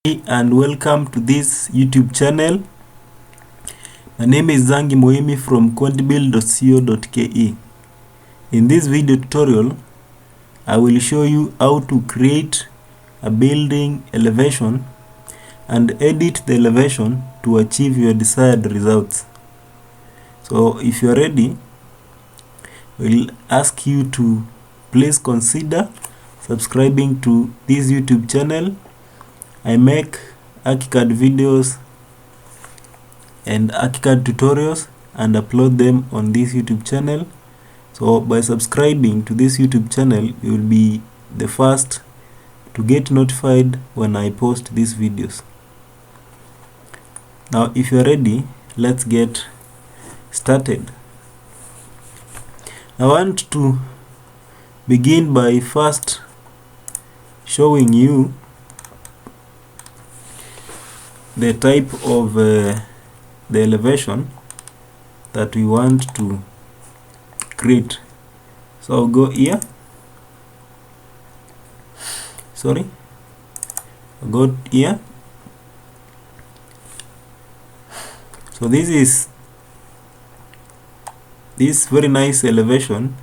And welcome to this YouTube channel. My name is Zangi Moemi from quantbuild.co.ke. In this video tutorial, I will show you how to create a building elevation and edit the elevation to achieve your desired results. So if you are ready, we'll ask you to please consider subscribing to this YouTube channel. I make ARCHICAD videos and ARCHICAD tutorials and upload them on this YouTube channel. So by subscribing to this YouTube channel, you will be the first to get notified when I post these videos. Now if you are ready, let's get started. I want to begin by first showing you the type of the elevation that we want to create. So I'll go here. I'll go here. So this very nice elevation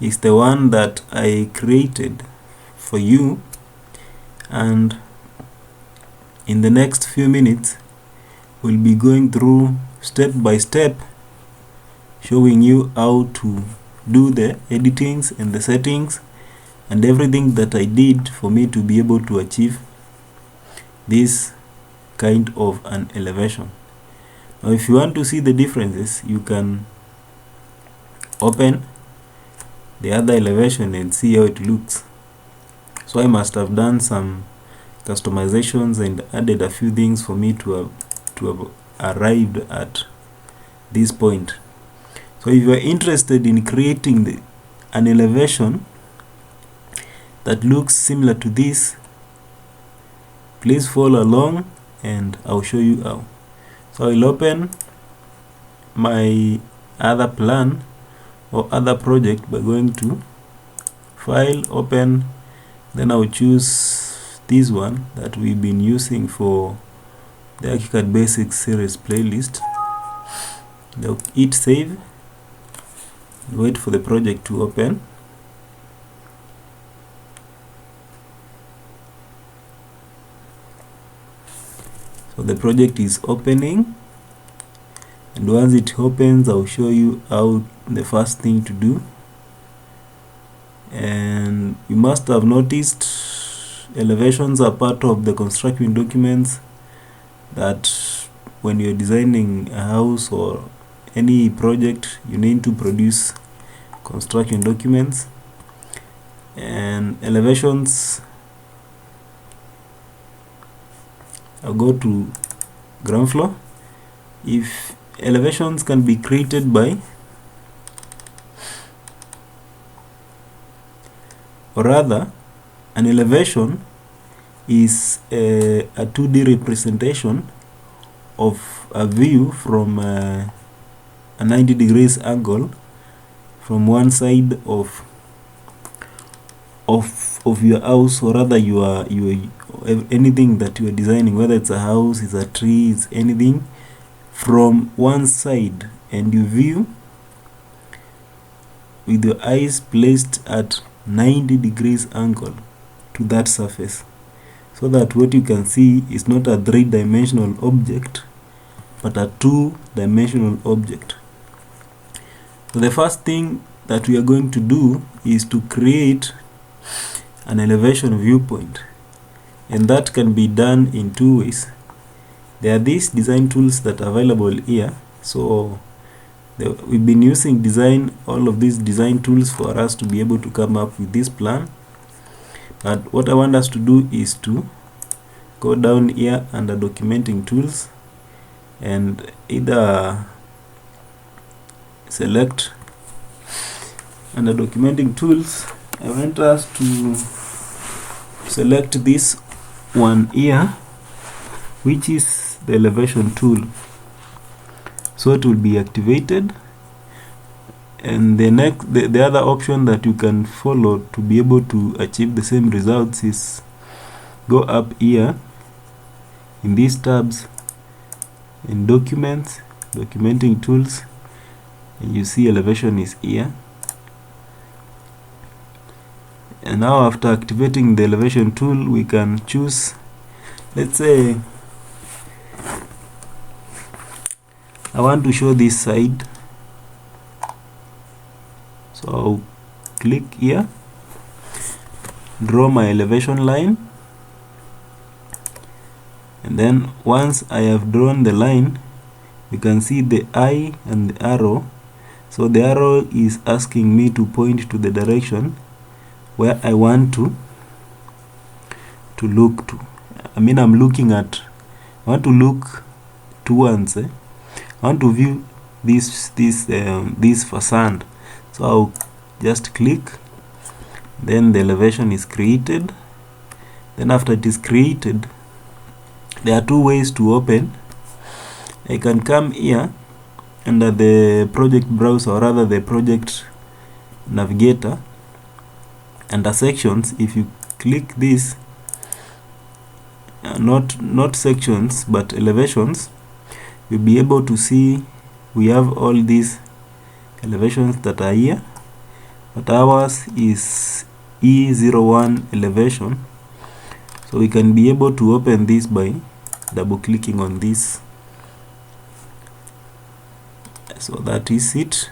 is the one that I created for you, and in the next few minutes we'll be going through step by step, showing you how to do the editings and the settings and everything that I did for me to be able to achieve this kind of an elevation. Now if you want to see the differences, you can open the other elevation and see how it looks. So I must have done some customizations and added a few things for me to have arrived at this point. So if you are interested in creating an elevation that looks similar to this, please follow along and I'll show you how. So I'll open my other plan or other project by going to File, Open, then I'll choose this one that we've been using for the ARCHICAD Basics series playlist. Now hit save, wait for the project to open. So the project is opening, and once it opens I'll show you how the first thing to do. And you must have noticed elevations are part of the construction documents, that when you're designing a house or any project you need to produce construction documents. And elevations, I'll go to ground floor. If elevations can be created by, or rather an elevation is a 2D representation of a view from a 90 degrees angle from one side of your house, or rather your anything that you are designing, whether it's a house, it's a tree, it's anything, from one side, and you view with your eyes placed at 90 degrees angle to that surface, so that what you can see is not a 3-dimensional object but a 2-dimensional object. So the first thing that we are going to do is to create an elevation viewpoint, and that can be done in two ways. There are these design tools that are available here. So we've been using all of these design tools for us to be able to come up with this plan. But what I want us to do is to go down here under documenting tools and either select under documenting tools. I want us to select this one here, which is the elevation tool. So it will be activated, and the other option that you can follow to be able to achieve the same results is go up here in these tabs, in documents, documenting tools, and you see elevation is here. And now after activating the elevation tool, we can choose, let's say I want to show this side, so I'll click here, draw my elevation line, and then once I have drawn the line, you can see the eye and the arrow. So the arrow is asking me to point to the direction where I want to look to. I mean, I want to look towards, I want to view this facade. So I'll just click, then the elevation is created. Then after it is created, there are two ways to open. I can come here under the project browser, or rather the project navigator, under sections. If you click this, not sections but elevations, you'll be able to see we have all these elevations that are here, but ours is E01 elevation. So we can be able to open this by double clicking on this. So that is it.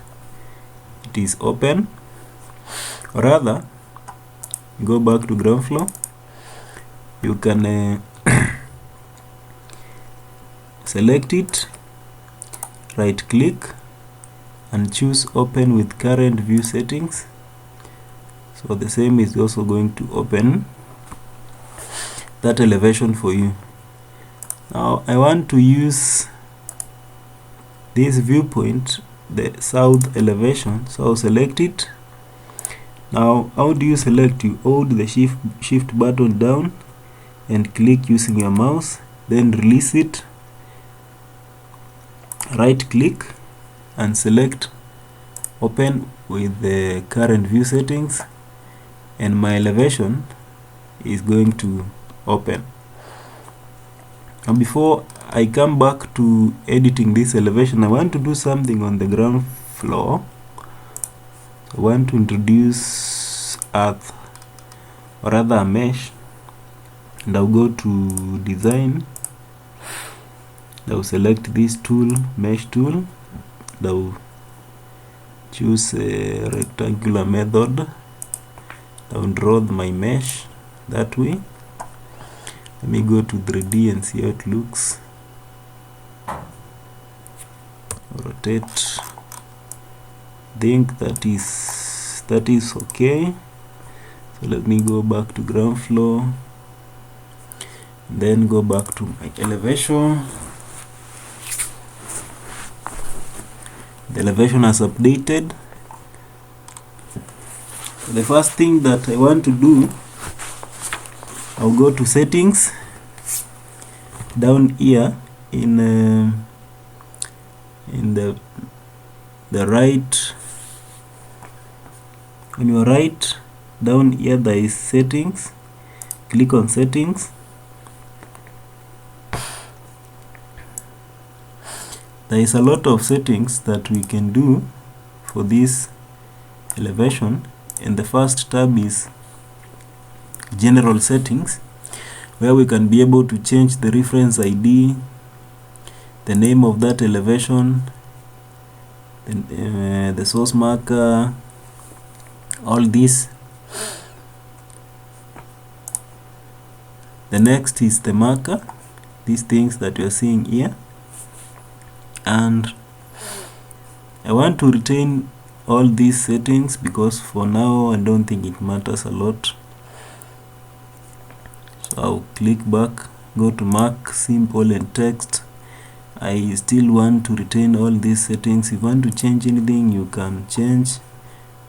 It is open. Or rather, go back to ground floor. You can select it, right click, and choose open with current view settings. So the same is also going to open that elevation for you. Now I want to use this viewpoint, the south elevation, so I'll select it. Now how do you select? You hold the shift button down and click using your mouse, then release it, right click and select open with the current view settings, and my elevation is going to open. And before I come back to editing this elevation, I want to do something on the ground floor. I want to introduce earth, or rather a mesh, and I'll go to design. I'll select this tool, mesh tool. I'll choose a rectangular method. I'll draw my mesh that way. Let me go to 3D and see how it looks. Rotate. Think that is okay. So let me go back to ground floor, then go back to my elevation. The elevation has updated. The first thing that I want to do, I'll go to settings down here in the right. On your right down here there is settings. Click on settings. There is a lot of settings that we can do for this elevation, and the first tab is general settings, where we can be able to change the reference ID, the name of that elevation, the source marker, all this. The next is the marker, these things that you are seeing here, and I want to retain all these settings because for now I don't think it matters a lot. So I'll click back, go to mark, simple and text. I still want to retain all these settings. If you want to change anything, you can change.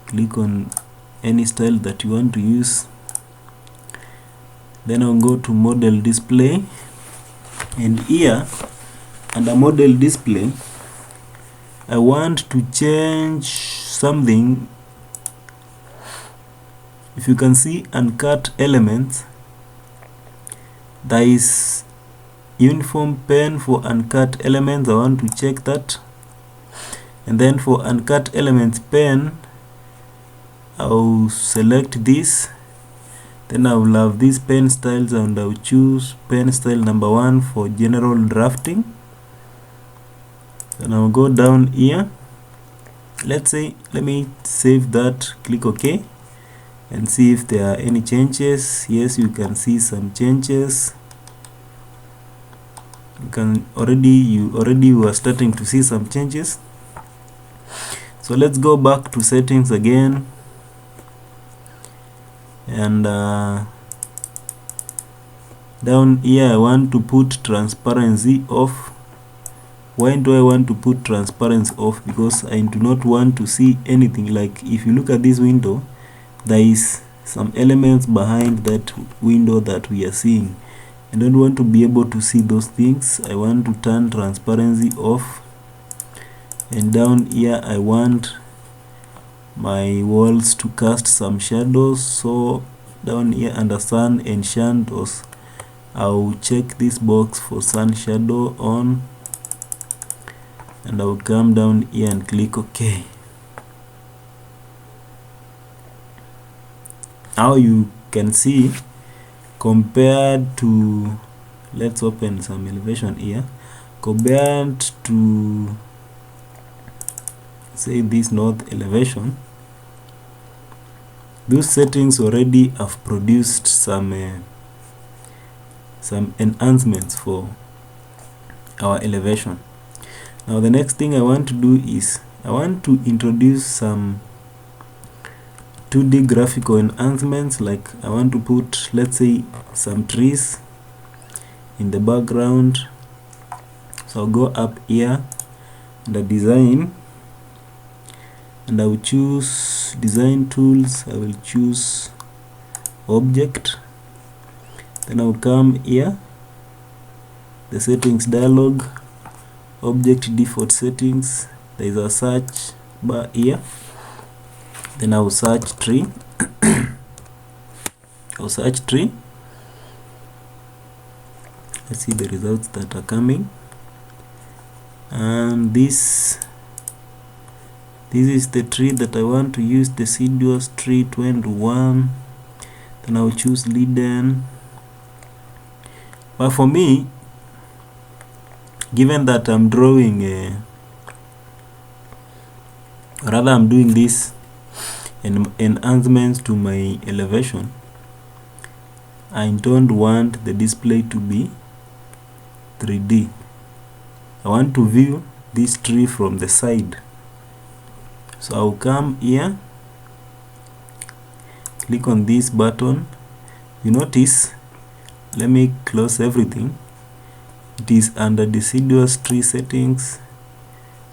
Click on any style that you want to use. Then I'll go to model display, and here under model display I want to change something. If you can see uncut elements, there is uniform pen for uncut elements. I want to check that. And then for uncut elements pen, I'll select this. Then I will have these pen styles, and I'll choose pen style number 1 for general drafting. And I'll go down here. Let me save that, click OK, and see if there are any changes. Yes, you can see some changes. You already were starting to see some changes. So let's go back to settings again, and down here I want to put transparency off. Why do I want to put transparency off? Because I do not want to see anything. Like if you look at this window, there is some elements behind that window that we are seeing. I don't want to be able to see those things. I want to turn transparency off. And down here I want my walls to cast some shadows. So down here under sun and shadows, I'll check this box for sun shadow on, and I'll come down here and click OK. Now you can see, compared to, let's open some elevation here, compared to say this north elevation, those settings already have produced some enhancements for our elevation. Now the next thing I want to do is I want to introduce some 2D graphical enhancements. Like I want to put, let's say, some trees in the background. So I'll go up here, the design, and I will choose design tools. I will choose object. Then I will come here, the settings dialog, object default settings. There is a search bar here. Then I will search tree. I'll search tree. Let's see the results that are coming. And this is the tree that I want to use, deciduous tree 21. Then I will choose leaden. But for me, given that I'm drawing I'm doing this enhancements to my elevation, I don't want the display to be 3D. I want to view this tree from the side. So I'll come here, click on this button. You notice, let me close everything. It is under deciduous tree settings.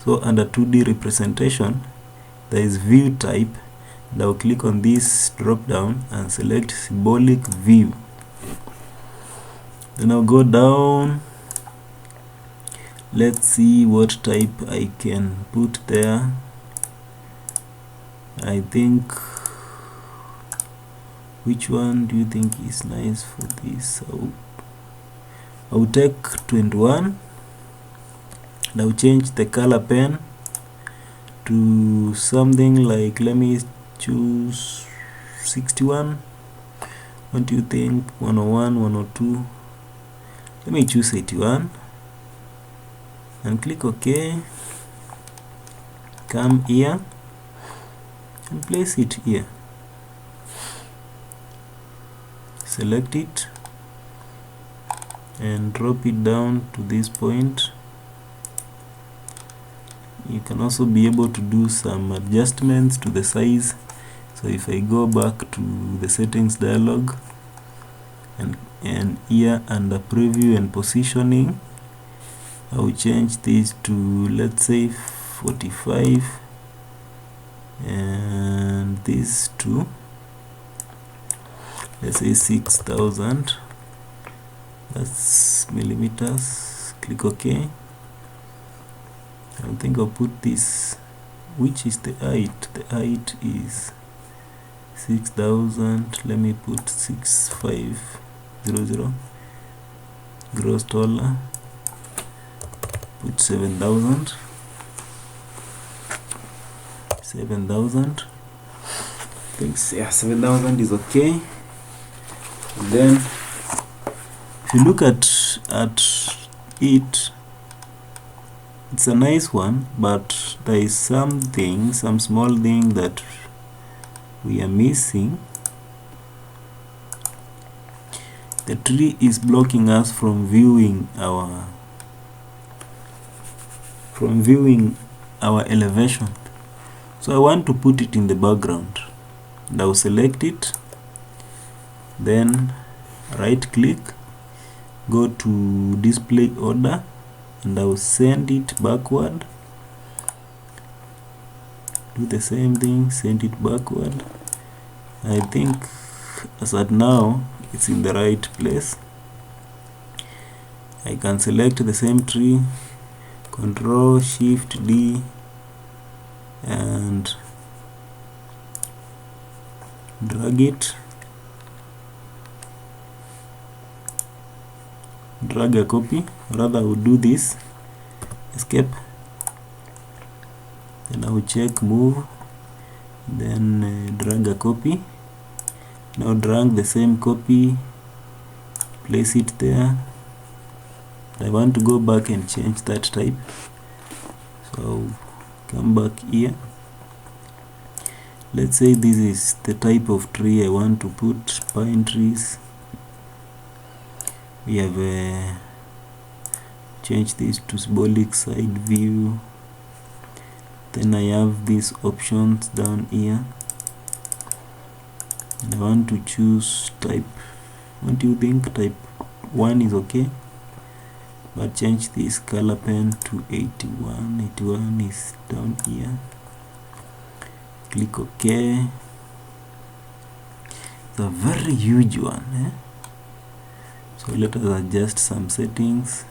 So under 2D representation, there is view type, and I'll click on this drop down and select symbolic view. Then I'll go down. Let's see what type I can put there. I think, which one do you think is nice for this? I'll take 21, and I'll change the color pen to something like, let me choose 61. What do you think? 101, 102. Let me choose 81 and click OK. Come here and place it here. Select it and drop it down to this point. You can also be able to do some adjustments to the size. So if I go back to the settings dialog, and here under preview and positioning, I will change this to, let's say, 45, and this to, let's say, 6,000. That's millimeters. Click OK. I think I'll put this, which is the height. The height is 6,000. Let me put 6500. gross taller, put 7,000. 7,000. Thanks. Yeah, 7,000 is okay. And then if you look at it, it's a nice one, but there is some small thing that we are missing. The tree is blocking us from viewing our elevation. So I want to put it in the background, and I'll select it, then right click, go to display order, and I'll send it backward. Do the same thing, send it backward. I think as at now it's in the right place. I can select the same tree, Control Shift D, and drag it, drag a copy. Rather, I will do this, escape, then I will check move, then drag a copy. Now drag the same copy, place it there. I want to go back and change that type, so come back here. Let's say this is the type of tree I want to put, pine trees. We have changed this to symbolic side view. Then I have these options down here, and I want to choose type. What do you think? Type 1 is okay, but change this color pen to 81. 81 is down here. Click OK. It's a very huge one, eh? So let us adjust some settings.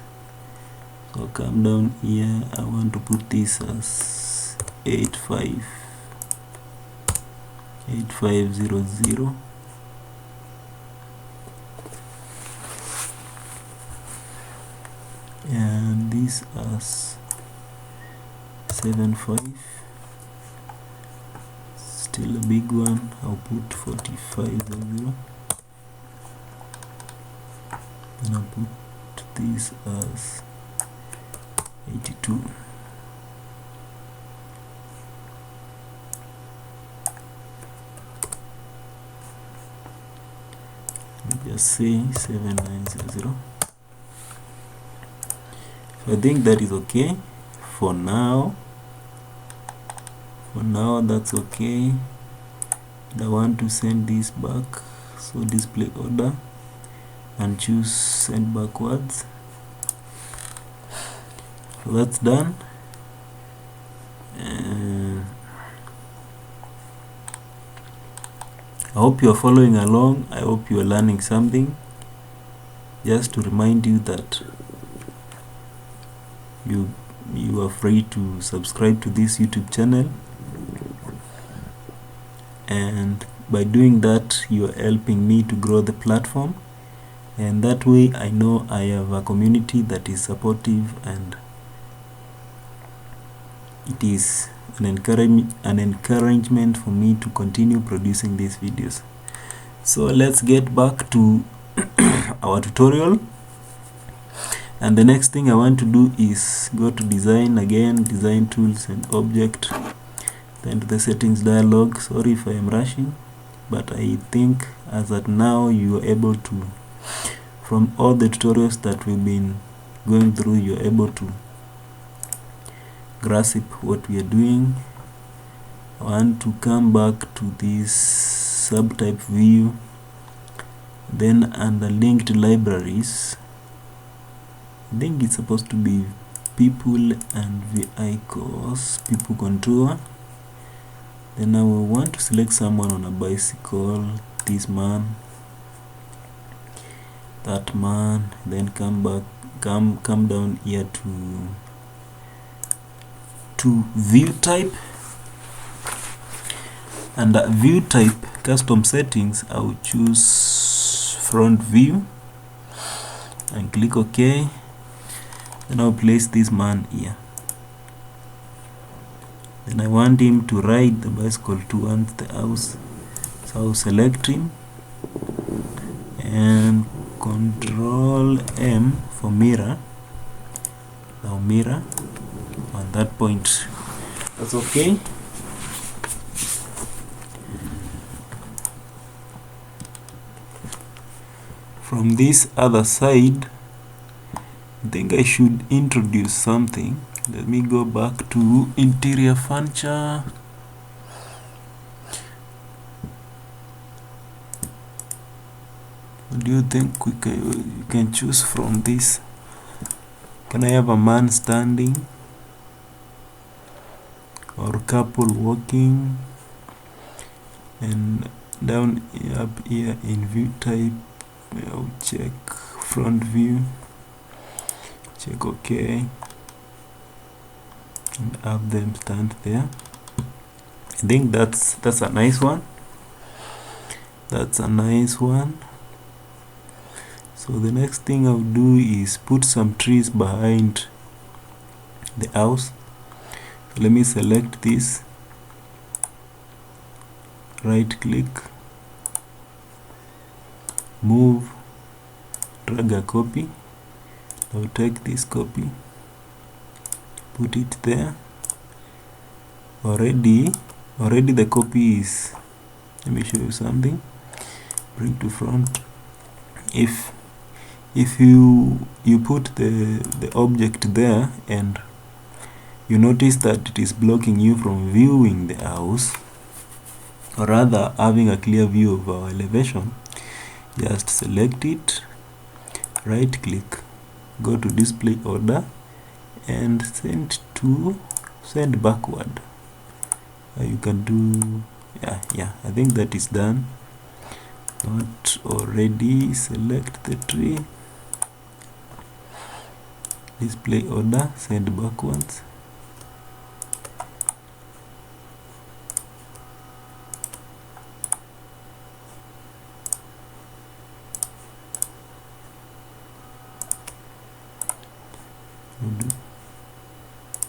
So come down here. I want to put this as 8500, and this as 75. Still a big one. I'll put 4500. Then I'll put this as 82. Just say 7900. So I think that is okay for now. For now, that's okay. And I want to send this back, so display order and choose send backwards. So that's done. I hope you are following along. I hope you are learning something. Just to remind you that you are free to subscribe to this YouTube channel, and by doing that you are helping me to grow the platform, and that way I know I have a community that is supportive, and it is an encouragement for me to continue producing these videos. So let's get back to our tutorial, and the next thing I want to do is go to design again, design tools and object, then to the settings dialog. Sorry if I am rushing, but I think as at now you are able to, from all the tutorials that we've been going through, you're able to grasp what we are doing. I want to come back to this subtype view, then under linked libraries, I think it's supposed to be people and vehicles, people contour. Then I will want to select someone on a bicycle, this man, that man, then come back, come down here to view type. Under view type custom settings, I will choose front view, and click OK. Then I'll place this man here. Then I want him to ride the bicycle towards the house, so I'll select him and Control M for mirror. Now mirror on that point. That's okay. From this other side, I think I should introduce something. Let me go back to interior furniture. What do you think you can choose from this? Can I have a man standing or couple walking? And down up here in view type, I'll check front view, check OK, and have them stand there. I think that's a nice one. That's a nice one. So the next thing I'll do is put some trees behind the house. So let me select this, right click, move, drag a copy. I'll take this copy, put it there. Already the copy is, let me show you something. Bring to front. If you put the object there and you notice that it is blocking you from viewing the house, or rather having a clear view of our elevation, just select it, right click, go to display order and send backward. You can do, yeah, I think that is done. Not already. Select the tree, display order, send backwards.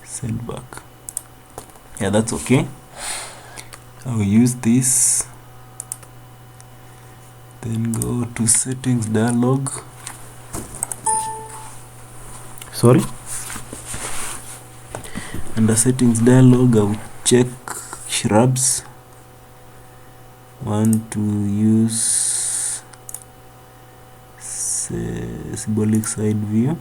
Send back. Yeah, that's okay. I will use this. Then go to settings dialog. Sorry. Under settings dialog, I will check shrubs. Want to use symbolic side view.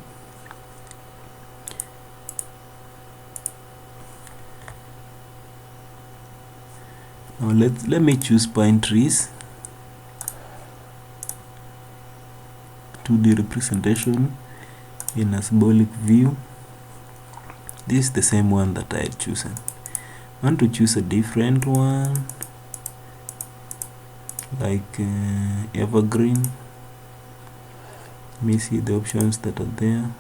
Now let me choose pine trees. 2D representation in a symbolic view. This is the same one that I had chosen. I want to choose a different one, like evergreen. Let me see the options that are there.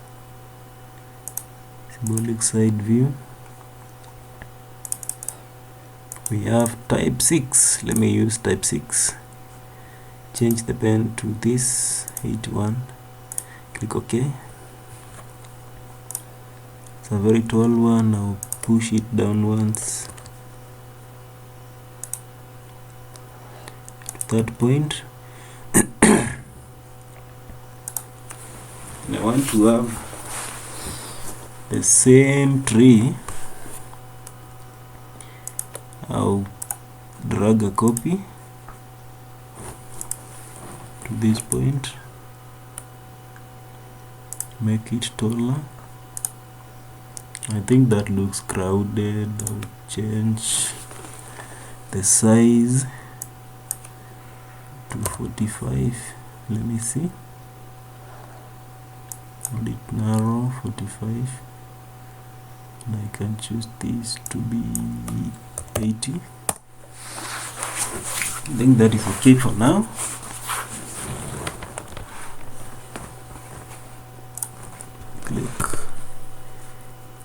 Symbolic side view. We have type 6. Let me use type 6. Change the pen to this 81. Click OK. It's a very tall one. I'll push it down once to that point. And I want to have the same tree. I'll drag a copy to this point, make it taller. I think that looks crowded. I'll change the size to 45. Let me see. Hold it narrow, 45. And I can choose this to be 80. I think that is okay for now. Click.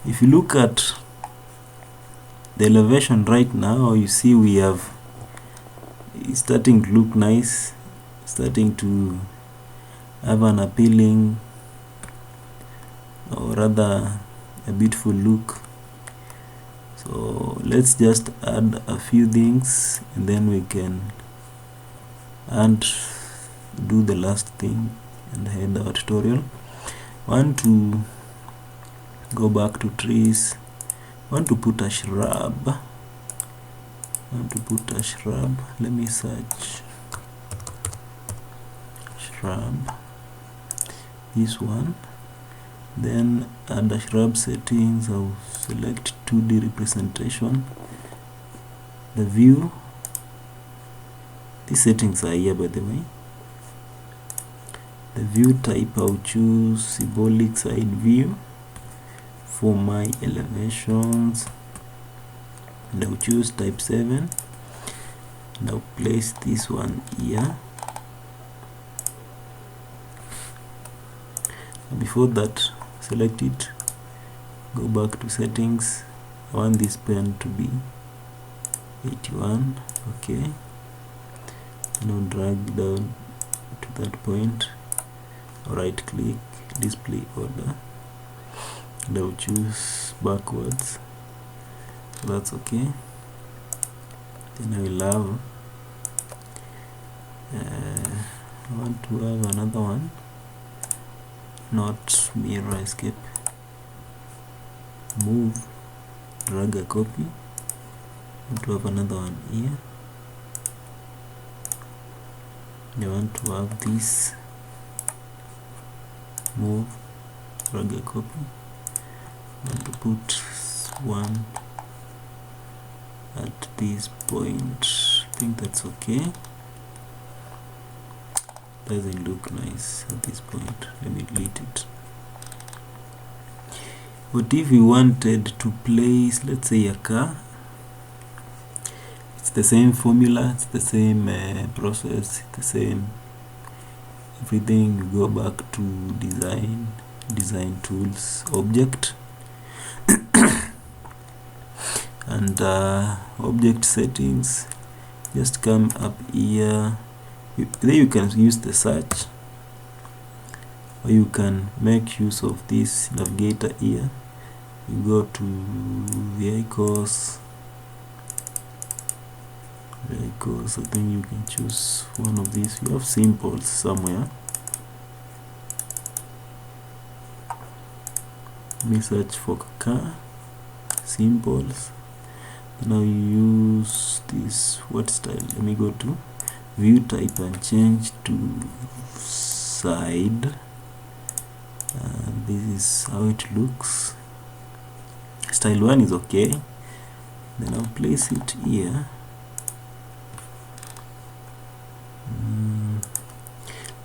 If you look at the elevation right now, you see we have it's starting to look nice, starting to have an appealing or rather a beautiful look. So let's just add a few things and then we can do the last thing and end our tutorial. Want to go back to trees, want to put a shrub, let me search shrub, this one, then under shrub settings I'll select 2D representation, the view, these settings are here by the way. The view type I'll choose symbolic side view for my elevations, and I'll choose type 7 and I'll place this one here. Before that, select it, go back to settings. I want this pen to be 81, okay, and I'll drag down to that point, right click, display order, and I'll choose backwards, so that's okay. Then I will have I want to have another one, not mirror escape, move, drag a copy, I want to have another one here. I want to have this, move, drag a copy, I want to put one at this point. I think that's okay. Doesn't look nice at this point, let me delete it. But if you wanted to place, let's say, a car, it's the same formula, it's the same process, it's the same everything. You go back to design tools, object, and object settings, just come up here. Then you can use the search, or you can make use of this navigator here. You go to vehicles, I think you can choose one of these. You have symbols somewhere. Let me search for car, symbols. Now you use this, what style? Let me go to view type and change to side. This is how it looks. Style 1 is okay. Then I'll place it here.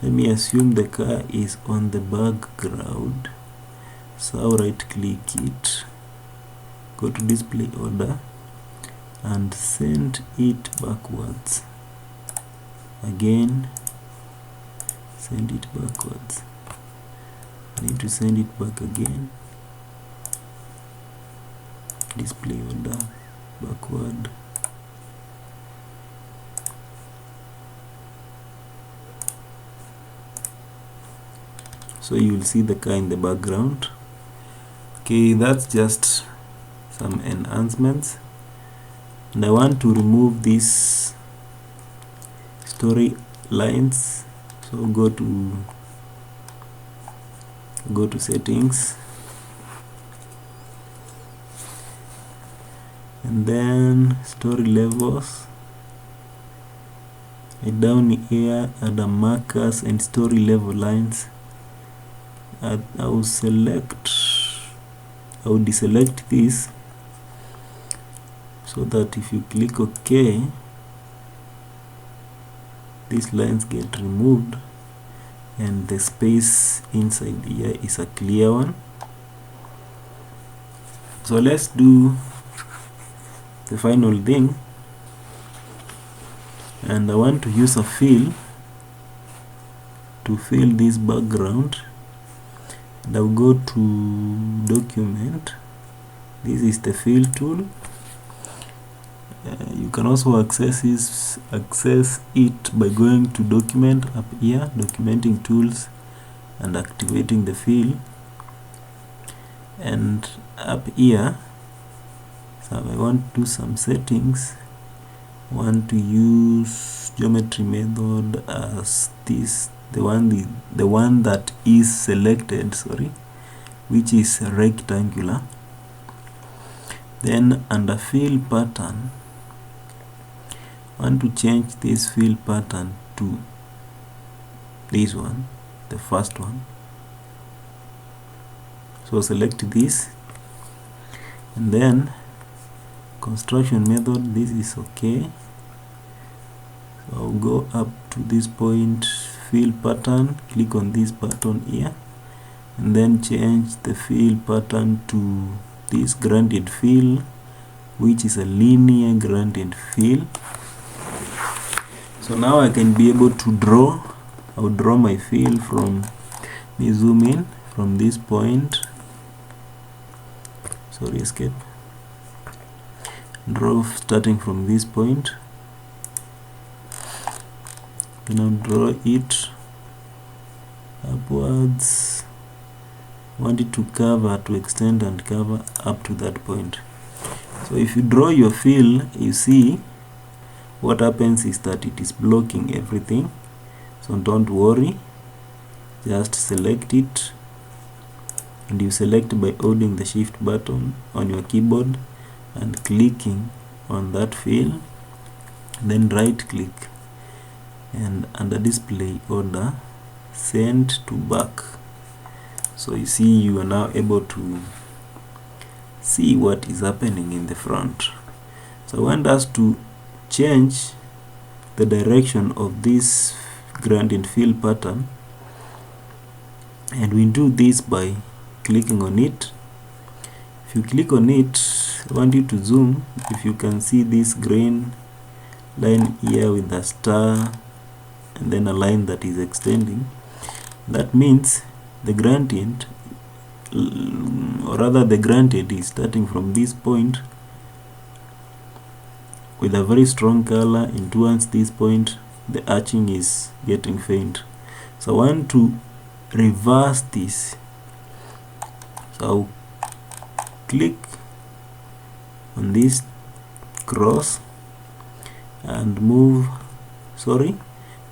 Let me assume the car is on the background, so I'll right click it, go to display order and send it backwards. Again, send it backwards. I need to send it back again. Display order, backward. So you will see the car in the background. Okay, that's just some enhancements. And I want to remove these story lines, so go to settings, and then story levels, and down here add the markers and story level lines. I will deselect this, so that if you click OK, these lines get removed and the space inside here is a clear one. So let's do the final thing, and I want to use a fill to fill this background, and I'll go to document. This is the fill tool. You can also access it by going to document up here, documenting tools, and activating the fill. and up here, so I want to do some settings. I want to use geometry method as this, the one that is selected, sorry, which is rectangular. Then under fill pattern, I want to change this fill pattern to this one, the first one. So select this, and then construction method, this is okay. So I'll go up to this point, fill pattern, click on this button here, and then change the fill pattern to this gradient fill, which is a linear gradient fill. So now I can be able to draw. I'll draw my fill from, me zoom in from this point, sorry, escape, draw starting from this point, then I'll draw it upwards. Want it to cover, to extend and cover up to that point. So if you draw your fill, you see what happens is that it is blocking everything. So don't worry, just select it, and you select by holding the shift button on your keyboard and clicking on that fill, then right click, and under display order, send to back. So you see, you are now able to see what is happening in the front. So I want us to change the direction of this gradient fill pattern, and we do this by clicking on it. If you click on it, I want you to zoom. If you can see this green line here with a star and then a line that is extending, that means the gradient, or rather the gradient, is starting from this point with a very strong color, and towards this point the arching is getting faint. So I want to reverse this. So I'll click on this cross and move, sorry,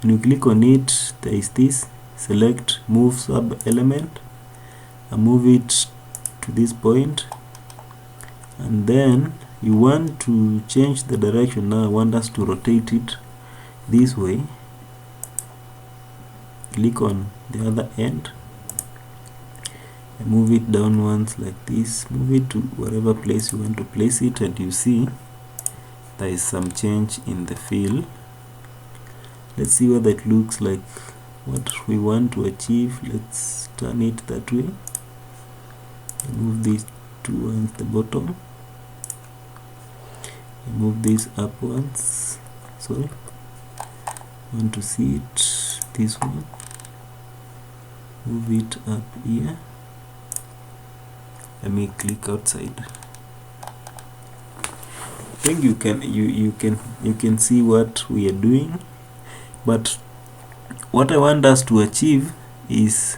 when you click on it, there is this, select move sub element and move it to this point, and then you want to change the direction. Now I want us to rotate it this way. Click on the other end and move it downwards like this. Move it to wherever place you want to place it, and you see there is some change in the fill. Let's see whether it looks like what we want to achieve. Let's turn it that way. Move this towards the bottom. Move this upwards. Sorry, I want to see it this way. Move it up here. Let me click outside. I think you can see what we are doing, but what I want us to achieve is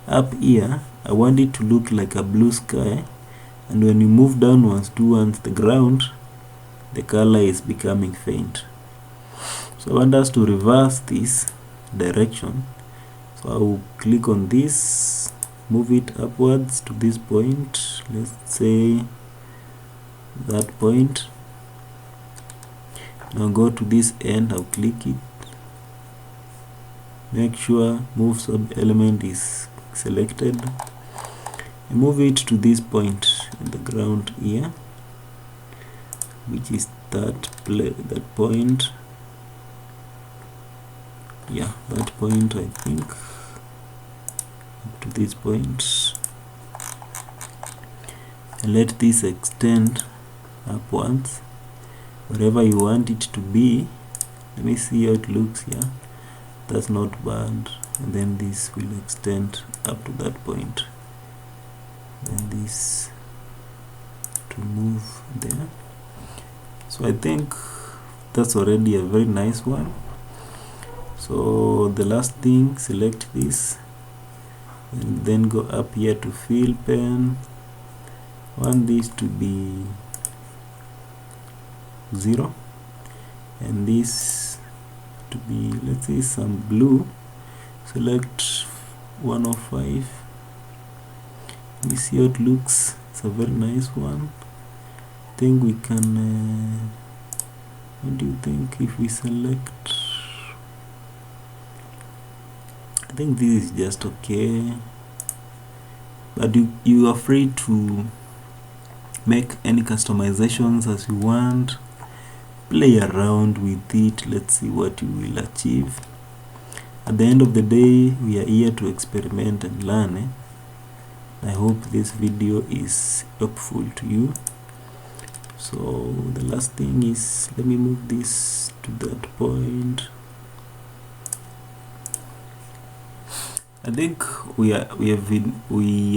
up here. I want it to look like a blue sky, and when you move downwards towards the ground, the color is becoming faint. So I want us to reverse this direction. So I will click on this, move it upwards to this point, let's say that point. Now go to this end, I'll click it, make sure move sub element is selected, and move it to this point in the ground here, which is that point. Yeah, that point, I think, up to this point, and let this extend upwards wherever you want it to be. Let me see how it looks here. That's not bad. And then this will extend up to that point, then this to move there. So I think that's already a very nice one. So the last thing, select this and then go up here to fill pen, I want this to be 0 and this to be, let's say, some blue. Select 105. We see how it looks. It's a very nice one. I think we can what do you think if we select, I think this is just okay, but you are free to make any customizations as you want. Play around with it. Let's see what you will achieve. At the end of the day, we are here to experiment and learn. I hope this video is helpful to you. So the last thing is, let me move this to that point. I think we are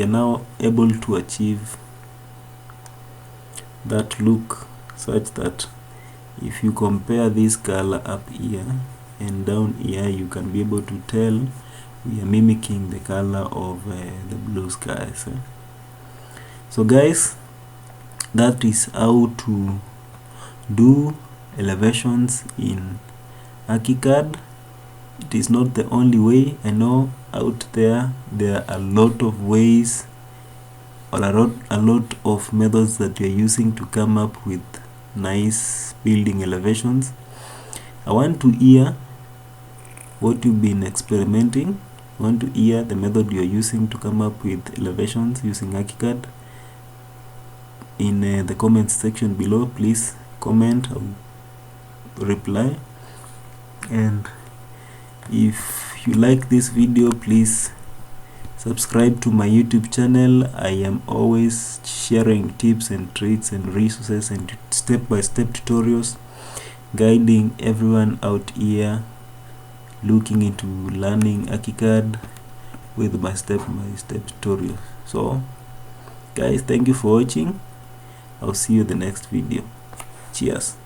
now able to achieve that look such that if you compare this color up here and down here, you can be able to tell we are mimicking the color of the blue skies. So guys, that is how to do elevations in ARCHICAD. It is not the only way. I know out there are a lot of ways or a lot of methods that you're using to come up with nice building elevations. I want to hear what you've been experimenting. I want to hear the method you're using to come up with elevations using ARCHICAD. In the comments section below, please comment, I'll reply. And if you like this video, please subscribe to my YouTube channel. I am always sharing tips and tricks and resources and step-by-step tutorials, guiding everyone out here looking into learning ARCHICAD with my step-by-step tutorials. So guys, thank you for watching. I'll see you in the next video. Cheers.